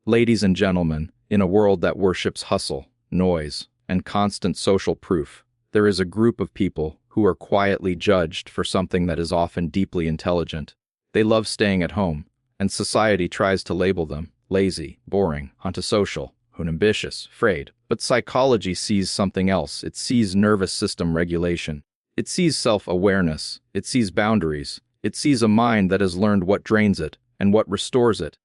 Ladies and gentlemen, in a world that worships hustle, noise, and constant social proof, there is a group of people who are quietly judged for something that is often deeply intelligent. They love staying at home, and society tries to label them lazy, boring, antisocial, unambitious, afraid. But psychology sees something else. It sees nervous system regulation. It sees self-awareness. It sees boundaries. It sees a mind that has learned what drains it and what restores it.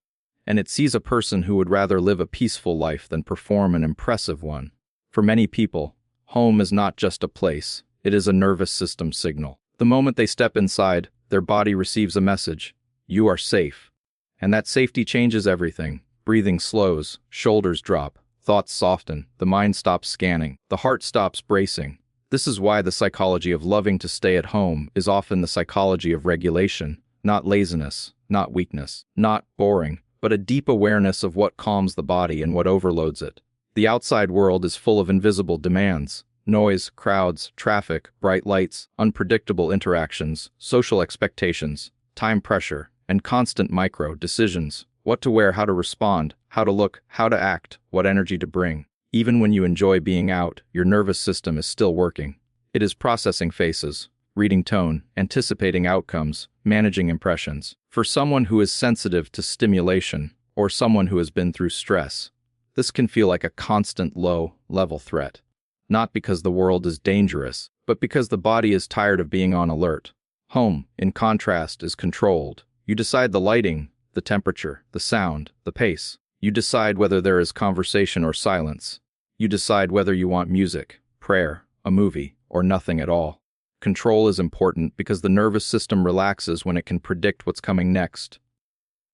And it sees a person who would rather live a peaceful life than perform an impressive one. For many people, home is not just a place, it is a nervous system signal. The moment they step inside, their body receives a message: you are safe. And that safety changes everything. Breathing slows, shoulders drop, thoughts soften, the mind stops scanning, the heart stops bracing. This is why the psychology of loving to stay at home is often the psychology of regulation, not laziness, not weakness, not boring, but a deep awareness of what calms the body and what overloads it. The outside world is full of invisible demands: noise, crowds, traffic, bright lights, unpredictable interactions, social expectations, time pressure, and constant micro-decisions. What to wear, how to respond, how to look, how to act, what energy to bring. Even when you enjoy being out, your nervous system is still working. It is processing faces, reading tone, anticipating outcomes, managing impressions. For someone who is sensitive to stimulation, or someone who has been through stress, this can feel like a constant low-level threat. Not because the world is dangerous, but because the body is tired of being on alert. Home, in contrast, is controlled. You decide the lighting, the temperature, the sound, the pace. You decide whether there is conversation or silence. You decide whether you want music, prayer, a movie, or nothing at all. Control is important because the nervous system relaxes when it can predict what's coming next.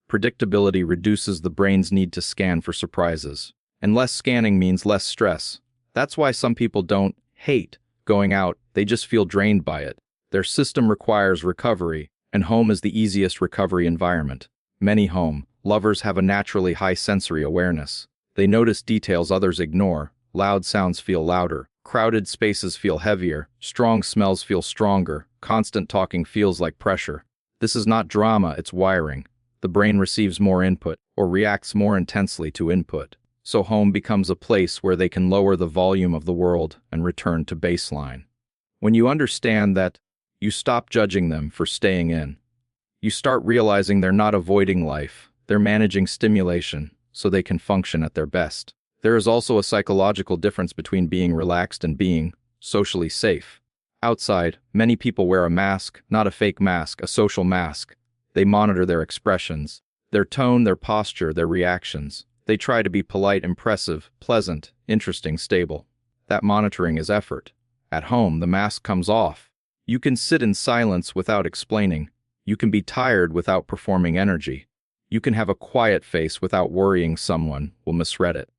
Predictability reduces the brain's need to scan for surprises. And less scanning means less stress. That's why some people don't hate going out, they just feel drained by it. Their system requires recovery, and home is the easiest recovery environment. Many home lovers have a naturally high sensory awareness. They notice details others ignore. Loud sounds feel louder. Crowded spaces feel heavier. Strong smells feel stronger. Constant talking feels like pressure. This is not drama, it's wiring. The brain receives more input, or reacts more intensely to input. So home becomes a place where they can lower the volume of the world and return to baseline. When you understand that, you stop judging them for staying in. You start realizing they're not avoiding life, they're managing stimulation so they can function at their best. There is also a psychological difference between being relaxed and being socially safe. Outside, many people wear a mask, not a fake mask, a social mask. They monitor their expressions, their tone, their posture, their reactions. They try to be polite, impressive, pleasant, interesting, stable. That monitoring is effort. At home, the mask comes off. You can sit in silence without explaining. You can be tired without performing energy. You can have a quiet face without worrying someone will misread it.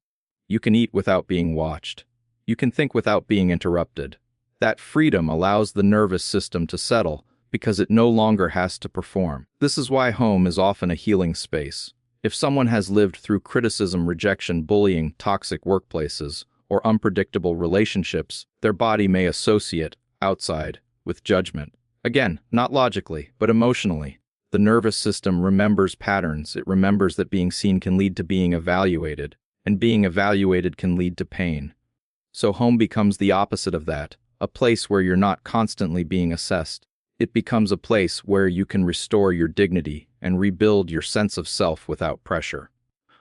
You can eat without being watched. You can think without being interrupted. That freedom allows the nervous system to settle because it no longer has to perform. This is why home is often a healing space. If someone has lived through criticism, rejection, bullying, toxic workplaces, or unpredictable relationships, their body may associate outside with judgment. Again, not logically, but emotionally. The nervous system remembers patterns. It remembers that being seen can lead to being evaluated, and being evaluated can lead to pain. So home becomes the opposite of that, a place where you're not constantly being assessed. It becomes a place where you can restore your dignity and rebuild your sense of self without pressure.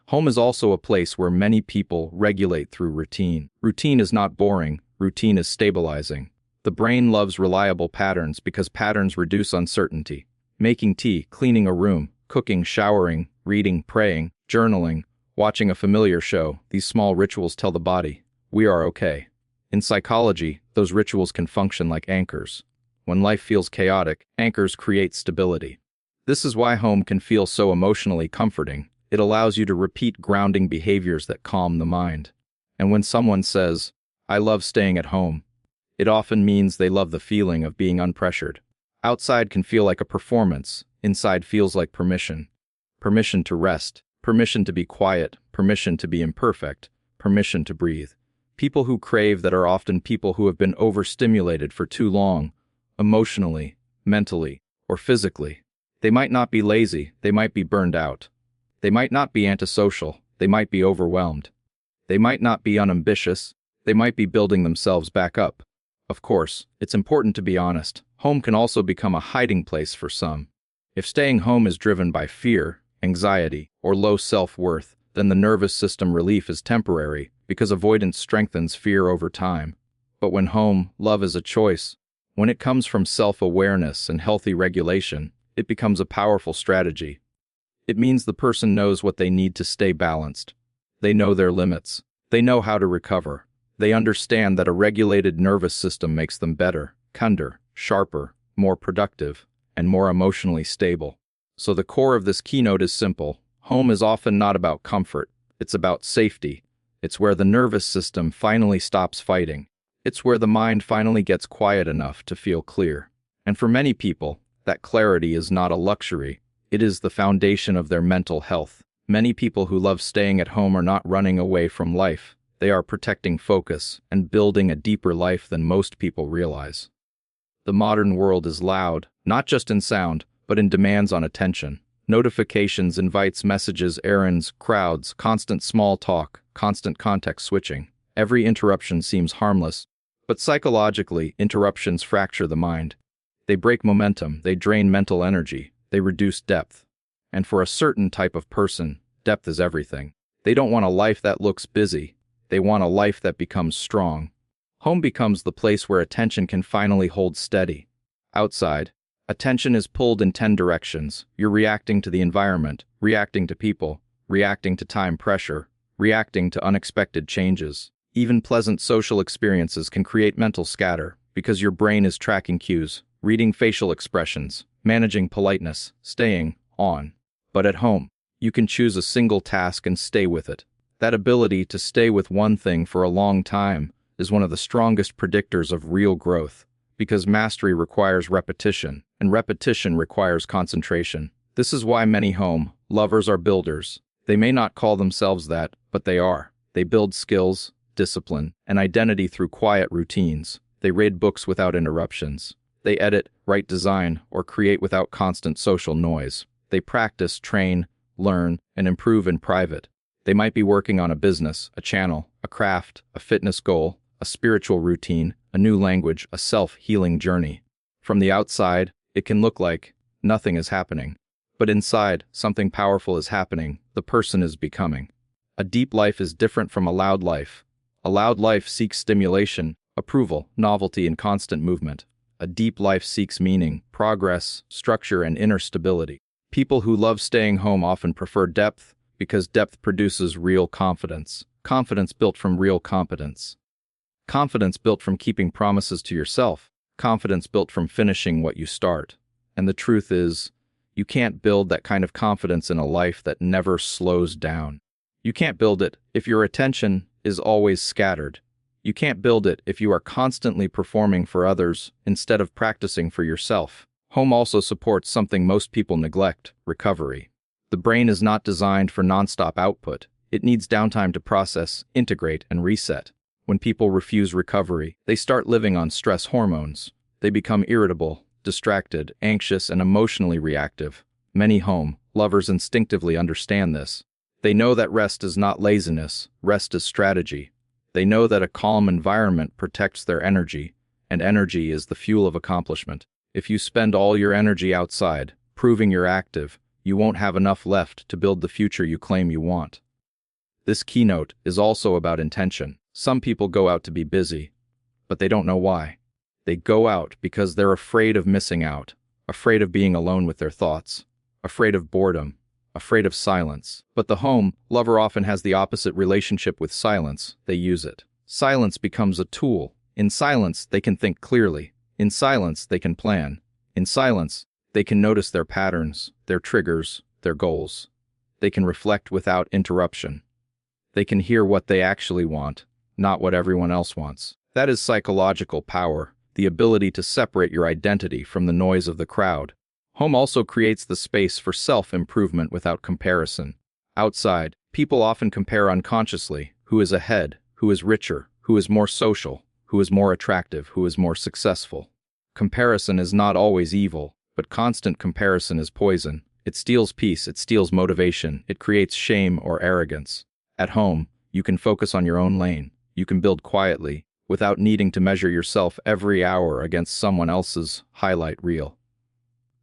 Home is also a place where many people regulate through routine. Routine is not boring, routine is stabilizing. The brain loves reliable patterns because patterns reduce uncertainty. Making tea, cleaning a room, cooking, showering, reading, praying, journaling, watching a familiar show, these small rituals tell the body, we are okay. In psychology, those rituals can function like anchors. When life feels chaotic, anchors create stability. This is why home can feel so emotionally comforting. It allows you to repeat grounding behaviors that calm the mind. And when someone says, I love staying at home, it often means they love the feeling of being unpressured. Outside can feel like a performance, inside feels like permission. Permission to rest, permission to be quiet, permission to be imperfect, permission to breathe. People who crave that are often people who have been overstimulated for too long, emotionally, mentally, or physically. They might not be lazy, they might be burned out. They might not be antisocial, They might be overwhelmed. They might not be unambitious. They might be building themselves back up. Of course, it's important to be honest. Home can also become a hiding place for some. If staying home is driven by fear, anxiety, or low self-worth, then the nervous system relief is temporary because avoidance strengthens fear over time. But when home, love is a choice. When it comes from self-awareness and healthy regulation, it becomes a powerful strategy. It means the person knows what they need to stay balanced. They know their limits. They know how to recover. They understand that a regulated nervous system makes them better, kinder, sharper, more productive, and more emotionally stable. So the core of this keynote is simple. Home is often not about comfort. It's about safety. It's where the nervous system finally stops fighting. It's where the mind finally gets quiet enough to feel clear. And for many people, that clarity is not a luxury. It is the foundation of their mental health. Many people who love staying at home are not running away from life. They are protecting focus and building a deeper life than most people realize. The modern world is loud, not just in sound, but in demands on attention. Notifications, invites, messages, errands, crowds, constant small talk, constant context switching. Every interruption seems harmless, but psychologically, interruptions fracture the mind. They break momentum, they drain mental energy, they reduce depth. And for a certain type of person, depth is everything. They don't want a life that looks busy. They want a life that becomes strong. Home becomes the place where attention can finally hold steady. Outside, attention is pulled in 10 directions. You're reacting to the environment, reacting to people, reacting to time pressure, reacting to unexpected changes. Even pleasant social experiences can create mental scatter because your brain is tracking cues, reading facial expressions, managing politeness, staying on. But at home, you can choose a single task and stay with it. That ability to stay with one thing for a long time is one of the strongest predictors of real growth, because mastery requires repetition, and repetition requires concentration. This is why many home lovers are builders. They may not call themselves that, but they are. They build skills, discipline, and identity through quiet routines. They read books without interruptions. They edit, write, design, or create without constant social noise. They practice, train, learn, and improve in private. They might be working on a business, a channel, a craft, a fitness goal, a spiritual routine, a new language, a self-healing journey. From the outside, it can look like nothing is happening. But inside, something powerful is happening. The person is becoming. A deep life is different from a loud life. A loud life seeks stimulation, approval, novelty, and constant movement. A deep life seeks meaning, progress, structure, and inner stability. People who love staying home often prefer depth, because depth produces real confidence. Confidence built from real competence. Confidence built from keeping promises to yourself. Confidence built from finishing what you start. And the truth is, you can't build that kind of confidence in a life that never slows down. You can't build it if your attention is always scattered. You can't build it if you are constantly performing for others instead of practicing for yourself. Home also supports something most people neglect: recovery. The brain is not designed for nonstop output. It needs downtime to process, integrate, and reset. When people refuse recovery, they start living on stress hormones. They become irritable, distracted, anxious, and emotionally reactive. Many home lovers instinctively understand this. They know that rest is not laziness, rest is strategy. They know that a calm environment protects their energy, and energy is the fuel of accomplishment. If you spend all your energy outside, proving you're active, you won't have enough left to build the future you claim you want. This keynote is also about intention. Some people go out to be busy, but they don't know why. They go out because they're afraid of missing out, afraid of being alone with their thoughts, afraid of boredom, afraid of silence. But the home lover often has the opposite relationship with silence. They use it. Silence becomes a tool. In silence, they can think clearly. In silence, they can plan. In silence, they can notice their patterns, their triggers, their goals. They can reflect without interruption. They can hear what they actually want, not what everyone else wants. That is psychological power, the ability to separate your identity from the noise of the crowd. Home also creates the space for self-improvement without comparison. Outside, people often compare unconsciously: who is ahead, who is richer, who is more social, who is more attractive, who is more successful. Comparison is not always evil, but constant comparison is poison. It steals peace, it steals motivation, it creates shame or arrogance. At home, you can focus on your own lane. You can build quietly, without needing to measure yourself every hour against someone else's highlight reel.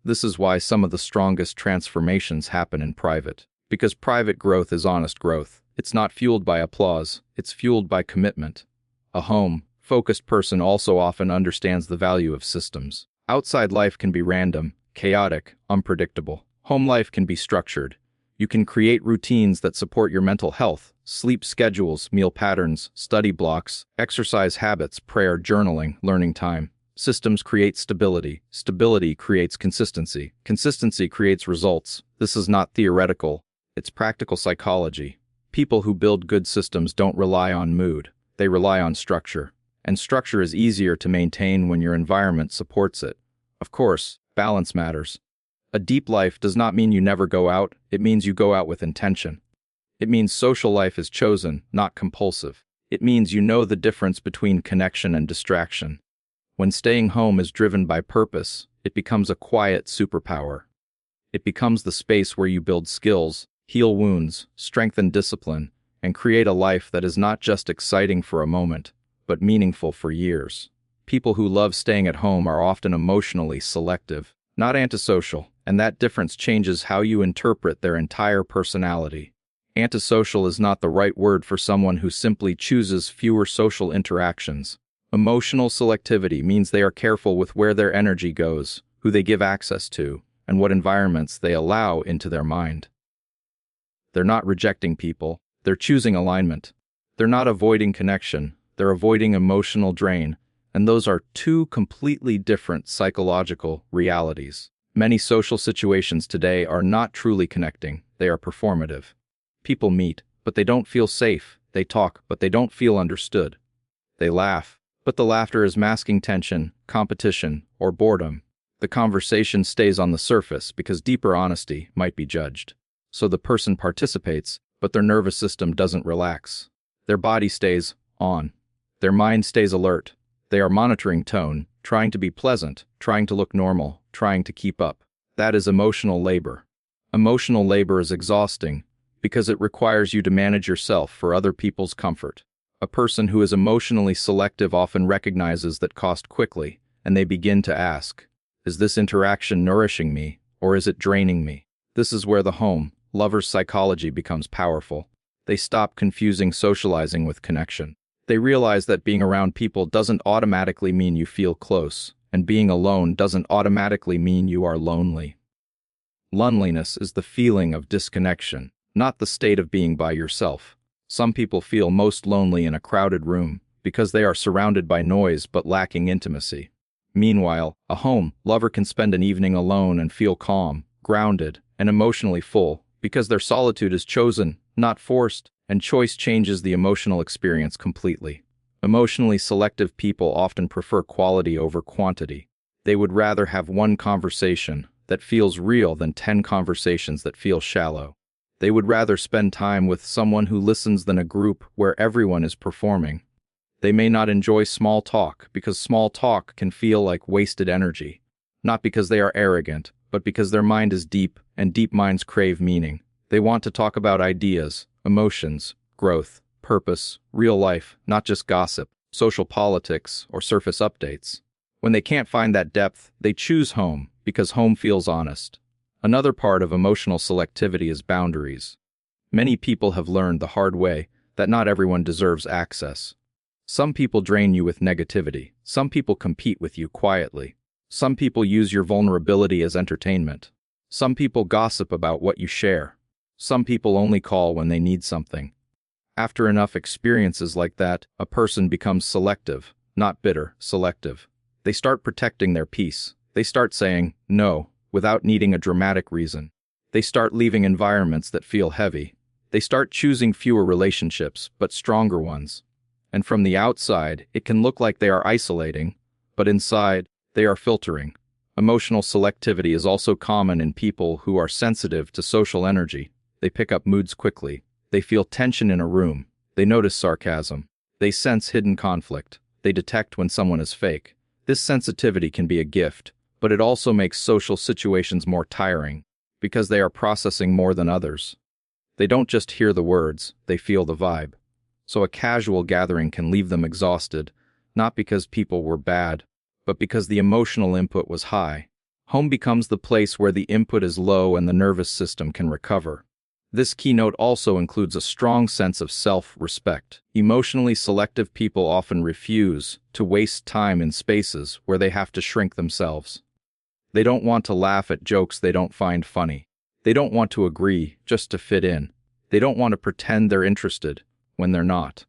This is why some of the strongest transformations happen in private. Because private growth is honest growth. It's not fueled by applause, it's fueled by commitment. A home-focused person also often understands the value of systems. Outside life can be random, chaotic, unpredictable. Home life can be structured. You can create routines that support your mental health, sleep schedules, meal patterns, study blocks, exercise habits, prayer, journaling, learning time. Systems create stability. Stability creates consistency. Consistency creates results. This is not theoretical. It's practical psychology. People who build good systems don't rely on mood. They rely on structure. And structure is easier to maintain when your environment supports it. Of course, balance matters. A deep life does not mean you never go out, it means you go out with intention. It means social life is chosen, not compulsive. It means you know the difference between connection and distraction. When staying home is driven by purpose, it becomes a quiet superpower. It becomes the space where you build skills, heal wounds, strengthen discipline, and create a life that is not just exciting for a moment, but meaningful for years. People who love staying at home are often emotionally selective, not antisocial, and that difference changes how you interpret their entire personality. Antisocial is not the right word for someone who simply chooses fewer social interactions. Emotional selectivity means they are careful with where their energy goes, who they give access to, and what environments they allow into their mind. They're not rejecting people, they're choosing alignment. They're not avoiding connection, they're avoiding emotional drain, and those are two completely different psychological realities. Many social situations today are not truly connecting, they are performative. People meet, but they don't feel safe. They talk, but they don't feel understood. They laugh, but the laughter is masking tension, competition, or boredom. The conversation stays on the surface because deeper honesty might be judged. So the person participates, but their nervous system doesn't relax. Their body stays on. Their mind stays alert. They are monitoring tone, trying to be pleasant, trying to look normal, trying to keep up. That is emotional labor. Emotional labor is exhausting because it requires you to manage yourself for other people's comfort. A person who is emotionally selective often recognizes that cost quickly, and they begin to ask, is this interaction nourishing me, or is it draining me? This is where the lover's psychology becomes powerful. They stop confusing socializing with connection. They realize that being around people doesn't automatically mean you feel close, and being alone doesn't automatically mean you are lonely. Loneliness is the feeling of disconnection, not the state of being by yourself. Some people feel most lonely in a crowded room because they are surrounded by noise but lacking intimacy. Meanwhile, a lover can spend an evening alone and feel calm, grounded, and emotionally full because their solitude is chosen, not forced, and choice changes the emotional experience completely. Emotionally selective people often prefer quality over quantity. They would rather have one conversation that feels real than 10 conversations that feel shallow. They would rather spend time with someone who listens than a group where everyone is performing. They may not enjoy small talk because small talk can feel like wasted energy, not because they are arrogant, but because their mind is deep, and deep minds crave meaning. They want to talk about ideas, emotions, growth, purpose, real life, not just gossip, social politics, or surface updates. When they can't find that depth, they choose home because home feels honest. Another part of emotional selectivity is boundaries. Many people have learned the hard way that not everyone deserves access. Some people drain you with negativity. Some people compete with you quietly. Some people use your vulnerability as entertainment. Some people gossip about what you share. Some people only call when they need something. After enough experiences like that, a person becomes selective, not bitter, selective. They start protecting their peace. They start saying no without needing a dramatic reason. They start leaving environments that feel heavy. They start choosing fewer relationships, but stronger ones. And from the outside, it can look like they are isolating, but inside, they are filtering. Emotional selectivity is also common in people who are sensitive to social energy. They pick up moods quickly. They feel tension in a room. They notice sarcasm. They sense hidden conflict. They detect when someone is fake. This sensitivity can be a gift, but it also makes social situations more tiring because they are processing more than others. They don't just hear the words, they feel the vibe. So a casual gathering can leave them exhausted, not because people were bad, but because the emotional input was high. Home becomes the place where the input is low and the nervous system can recover. This keynote also includes a strong sense of self-respect. Emotionally selective people often refuse to waste time in spaces where they have to shrink themselves. They don't want to laugh at jokes they don't find funny. They don't want to agree just to fit in. They don't want to pretend they're interested when they're not.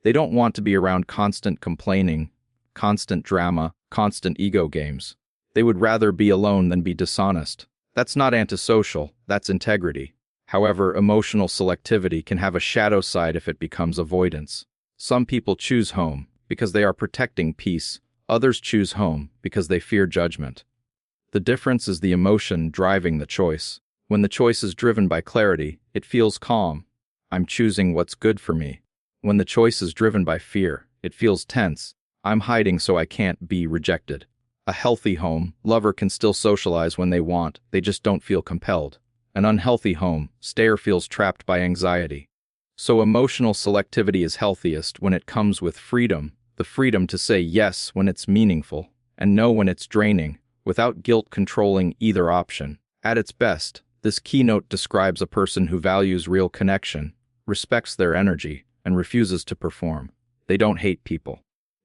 They don't want to be around constant complaining, constant drama, constant ego games. They would rather be alone than be dishonest. That's not antisocial, that's integrity. However, emotional selectivity can have a shadow side if it becomes avoidance. Some people choose home because they are protecting peace. Others choose home because they fear judgment. The difference is the emotion driving the choice. When the choice is driven by clarity, it feels calm. I'm choosing what's good for me. When the choice is driven by fear, it feels tense. I'm hiding so I can't be rejected. A healthy home lover can still socialize when they want, they just don't feel compelled. An unhealthy home stayer feels trapped by anxiety. So emotional selectivity is healthiest when it comes with freedom, the freedom to say yes when it's meaningful, and no when it's draining, without guilt controlling either option. At its best, this keynote describes a person who values real connection, respects their energy, and refuses to perform. They don't hate people.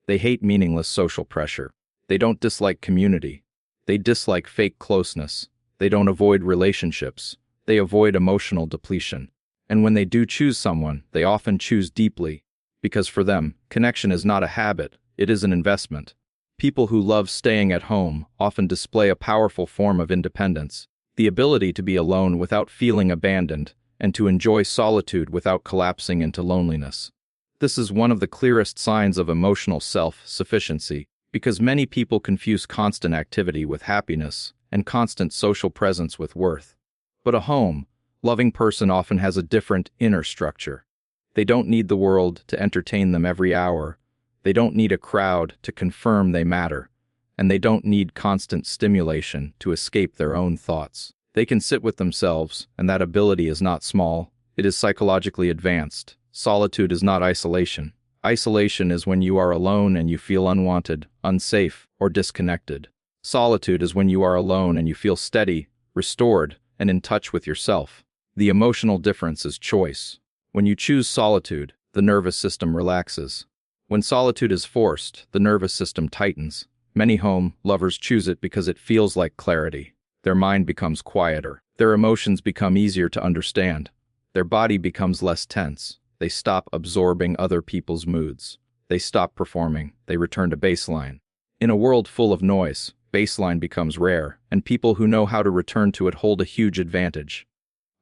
They hate meaningless social pressure. They don't dislike community. They dislike fake closeness. They don't avoid relationships. They avoid emotional depletion. And when they do choose someone, they often choose deeply, because for them, connection is not a habit, it is an investment. People who love staying at home often display a powerful form of independence, the ability to be alone without feeling abandoned, and to enjoy solitude without collapsing into loneliness. This is one of the clearest signs of emotional self-sufficiency, because many people confuse constant activity with happiness, and constant social presence with worth. But a home-loving person often has a different inner structure. They don't need the world to entertain them every hour. They don't need a crowd to confirm they matter. And they don't need constant stimulation to escape their own thoughts. They can sit with themselves, and that ability is not small. It is psychologically advanced. Solitude is not isolation. Isolation is when you are alone and you feel unwanted, unsafe, or disconnected. Solitude is when you are alone and you feel steady, restored, and in touch with yourself. The emotional difference is choice. When you choose solitude, the nervous system relaxes. When solitude is forced, the nervous system tightens. Many home lovers choose it because it feels like clarity. Their mind becomes quieter. Their emotions become easier to understand. Their body becomes less tense. They stop absorbing other people's moods. They stop performing. They return to baseline. In a world full of noise, baseline becomes rare, and people who know how to return to it hold a huge advantage.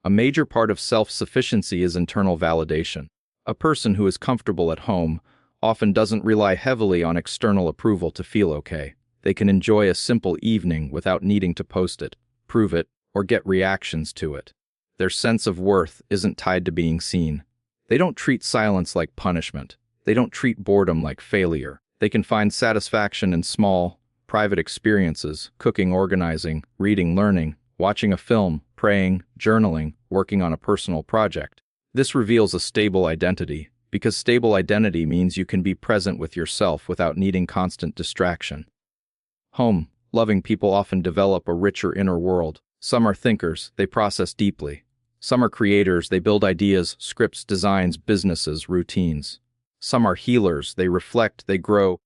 A major part of self-sufficiency is internal validation. A person who is comfortable at home often doesn't rely heavily on external approval to feel okay. They can enjoy a simple evening without needing to post it, prove it, or get reactions to it. Their sense of worth isn't tied to being seen. They don't treat silence like punishment. They don't treat boredom like failure. They can find satisfaction in small, private experiences, cooking, organizing, reading, learning, watching a film, praying, journaling, working on a personal project. This reveals a stable identity, because stable identity means you can be present with yourself without needing constant distraction. Home-loving people often develop a richer inner world. Some are thinkers, they process deeply. Some are creators, they build ideas, scripts, designs, businesses, routines. Some are healers, they reflect, they grow,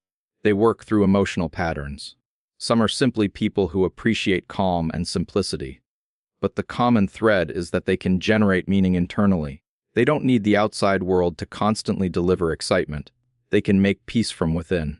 they work through emotional patterns. Some are simply people who appreciate calm and simplicity. But the common thread is that they can generate meaning internally. They don't need the outside world to constantly deliver excitement. They can make peace from within.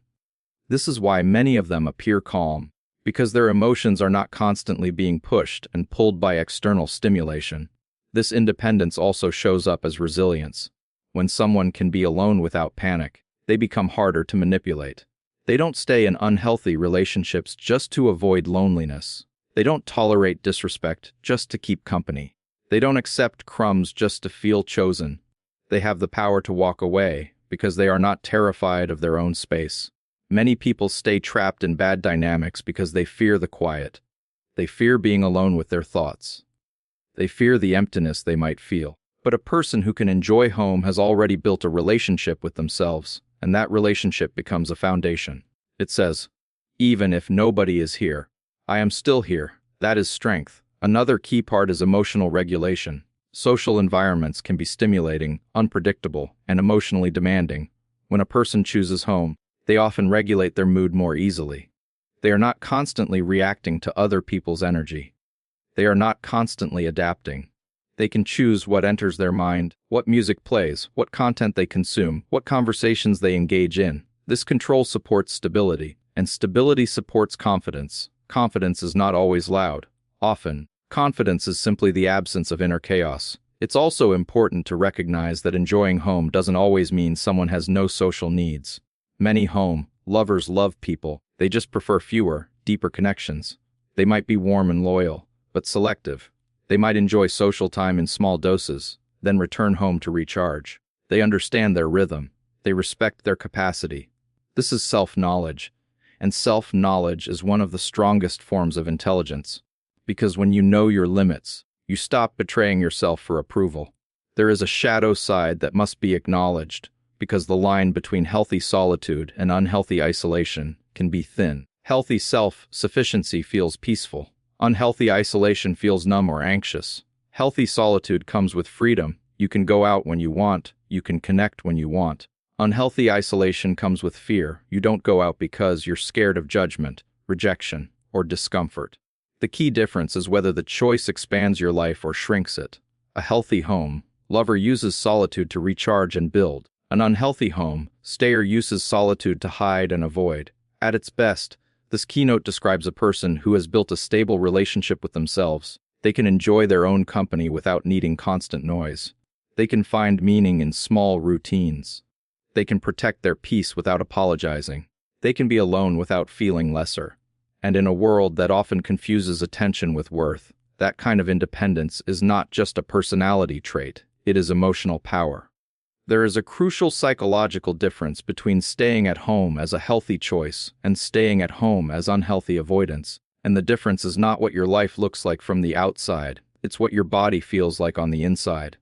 This is why many of them appear calm, because their emotions are not constantly being pushed and pulled by external stimulation. This independence also shows up as resilience. When someone can be alone without panic, they become harder to manipulate. They don't stay in unhealthy relationships just to avoid loneliness. They don't tolerate disrespect just to keep company. They don't accept crumbs just to feel chosen. They have the power to walk away because they are not terrified of their own space. Many people stay trapped in bad dynamics because they fear the quiet. They fear being alone with their thoughts. They fear the emptiness they might feel. But a person who can enjoy home has already built a relationship with themselves, and that relationship becomes a foundation. It says, "Even if nobody is here, I am still here." That is strength. Another key part is emotional regulation. Social environments can be stimulating, unpredictable, and emotionally demanding. When a person chooses home, they often regulate their mood more easily. They are not constantly reacting to other people's energy. They are not constantly adapting. They can choose what enters their mind, what music plays, what content they consume, what conversations they engage in. This control supports stability, and stability supports confidence. Confidence is not always loud. Often, confidence is simply the absence of inner chaos. It's also important to recognize that enjoying home doesn't always mean someone has no social needs. Many home lovers love people, they just prefer fewer, deeper connections. They might be warm and loyal, but selective. They might enjoy social time in small doses, then return home to recharge. They understand their rhythm. They respect their capacity. This is self-knowledge, and self-knowledge is one of the strongest forms of intelligence. Because when you know your limits, you stop betraying yourself for approval. There is a shadow side that must be acknowledged, because the line between healthy solitude and unhealthy isolation can be thin. Healthy self-sufficiency feels peaceful. Unhealthy isolation feels numb or anxious. Healthy solitude comes with freedom. You can go out when you want. You can connect when you want. Unhealthy isolation comes with fear. You don't go out because you're scared of judgment, rejection, or discomfort. The key difference is whether the choice expands your life or shrinks it. A healthy home lover uses solitude to recharge and build. An unhealthy home stayer uses solitude to hide and avoid. At its best, this keynote describes a person who has built a stable relationship with themselves. They can enjoy their own company without needing constant noise. They can find meaning in small routines. They can protect their peace without apologizing. They can be alone without feeling lesser. And in a world that often confuses attention with worth, that kind of independence is not just a personality trait, it is emotional power. There is a crucial psychological difference between staying at home as a healthy choice and staying at home as unhealthy avoidance. And the difference is not what your life looks like from the outside, it's what your body feels like on the inside.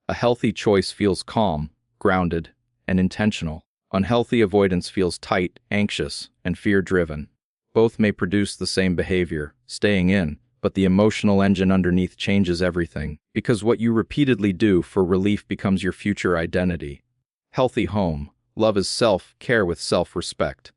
A healthy choice feels calm, grounded, and intentional. Unhealthy avoidance feels tight, anxious, and fear-driven. Both may produce the same behavior, staying in, but the emotional engine underneath changes everything, because what you repeatedly do for relief becomes your future identity. Healthy home love is self-care with self-respect.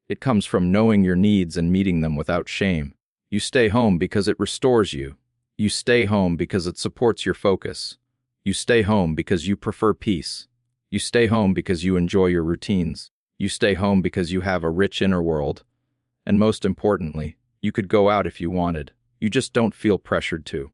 It comes from knowing your needs and meeting them without shame. You stay home because it restores you. You stay home because it supports your focus. You stay home because you prefer peace. You stay home because you enjoy your routines. You stay home because you have a rich inner world. And most importantly, you could go out if you wanted. You just don't feel pressured to.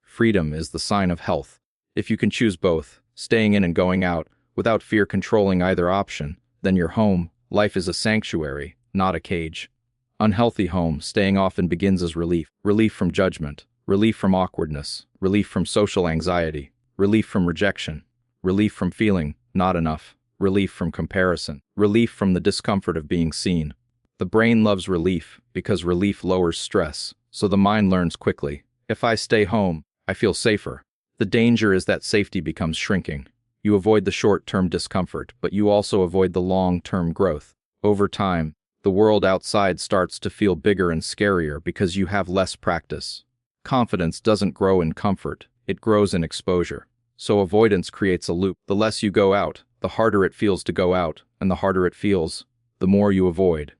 Freedom is the sign of health. If you can choose both, staying in and going out, without fear controlling either option, then your home life is a sanctuary, not a cage. Unhealthy home staying often begins as relief. Relief from judgment, relief from awkwardness, relief from social anxiety, relief from rejection, relief from feeling not enough, relief from comparison, relief from the discomfort of being seen. The brain loves relief because relief lowers stress, so the mind learns quickly. If I stay home, I feel safer. The danger is that safety becomes shrinking. You avoid the short-term discomfort, but you also avoid the long-term growth. Over time, the world outside starts to feel bigger and scarier because you have less practice. Confidence doesn't grow in comfort, it grows in exposure. So avoidance creates a loop. The less you go out, the harder it feels to go out, and the harder it feels, the more you avoid.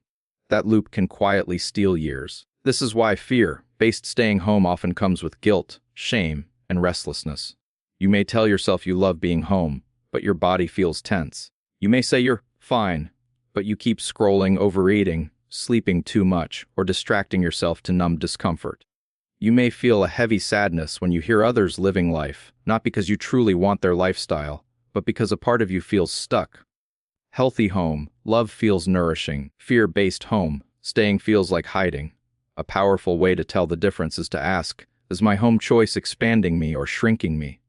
That loop can quietly steal years. This is why fear-based staying home often comes with guilt, shame, and restlessness. You may tell yourself you love being home, but your body feels tense. You may say you're fine, but you keep scrolling, overeating, sleeping too much, or distracting yourself to numb discomfort. You may feel a heavy sadness when you hear others living life, not because you truly want their lifestyle, but because a part of you feels stuck. Healthy home love feels nourishing. Fear-based home staying feels like hiding. A powerful way to tell the difference is to ask, is my home choice expanding me or shrinking me?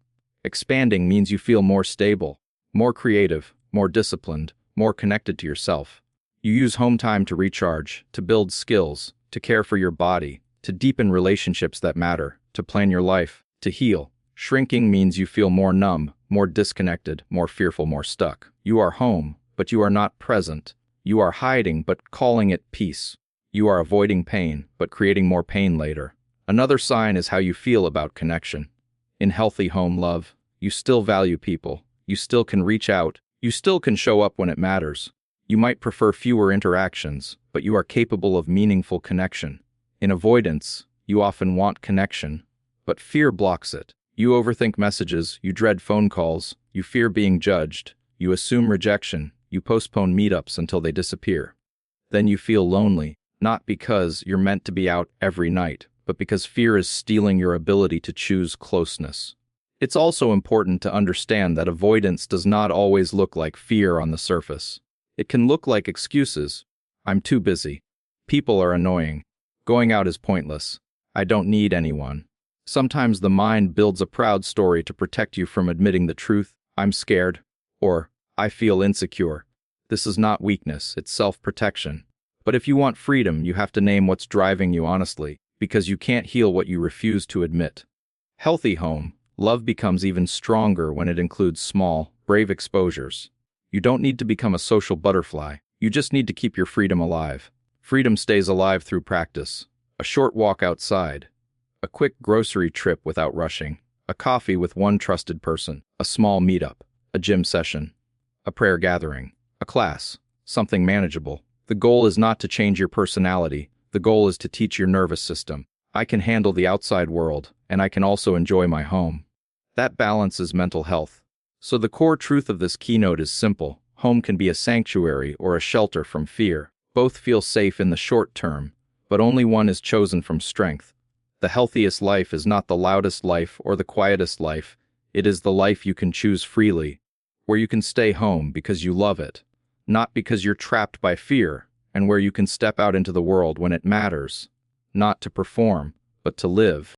Expanding means you feel more stable, more creative, more disciplined, more connected to yourself. You use home time to recharge, to build skills, to care for your body, to deepen relationships that matter, to plan your life, to heal. Shrinking means you feel more numb, more disconnected, more fearful, more stuck. You are home, but you are not present. You are hiding, but calling it peace. You are avoiding pain, but creating more pain later. Another sign is how you feel about connection. In healthy home love, you still value people. You still can reach out. You still can show up when it matters. You might prefer fewer interactions, but you are capable of meaningful connection. In avoidance, you often want connection, but fear blocks it. You overthink messages, you dread phone calls, you fear being judged, you assume rejection, you postpone meetups until they disappear. Then you feel lonely, not because you're meant to be out every night, but because fear is stealing your ability to choose closeness. It's also important to understand that avoidance does not always look like fear on the surface. It can look like excuses. I'm too busy. People are annoying. Going out is pointless. I don't need anyone. Sometimes the mind builds a proud story to protect you from admitting the truth. I'm scared. Or, I feel insecure. This is not weakness, it's self-protection. But if you want freedom, you have to name what's driving you honestly, because you can't heal what you refuse to admit. Healthy home love becomes even stronger when it includes small, brave exposures. You don't need to become a social butterfly. You just need to keep your freedom alive. Freedom stays alive through practice. A short walk outside. A quick grocery trip without rushing. A coffee with one trusted person. A small meetup. A gym session. A prayer gathering. A class. Something manageable. The goal is not to change your personality. The goal is to teach your nervous system. I can handle the outside world, and I can also enjoy my home. That balance is mental health. So the core truth of this keynote is simple. Home can be a sanctuary or a shelter from fear. Both feel safe in the short term, but only one is chosen from strength. The healthiest life is not the loudest life or the quietest life. It is the life you can choose freely, where you can stay home because you love it, not because you're trapped by fear, and where you can step out into the world when it matters, not to perform, but to live.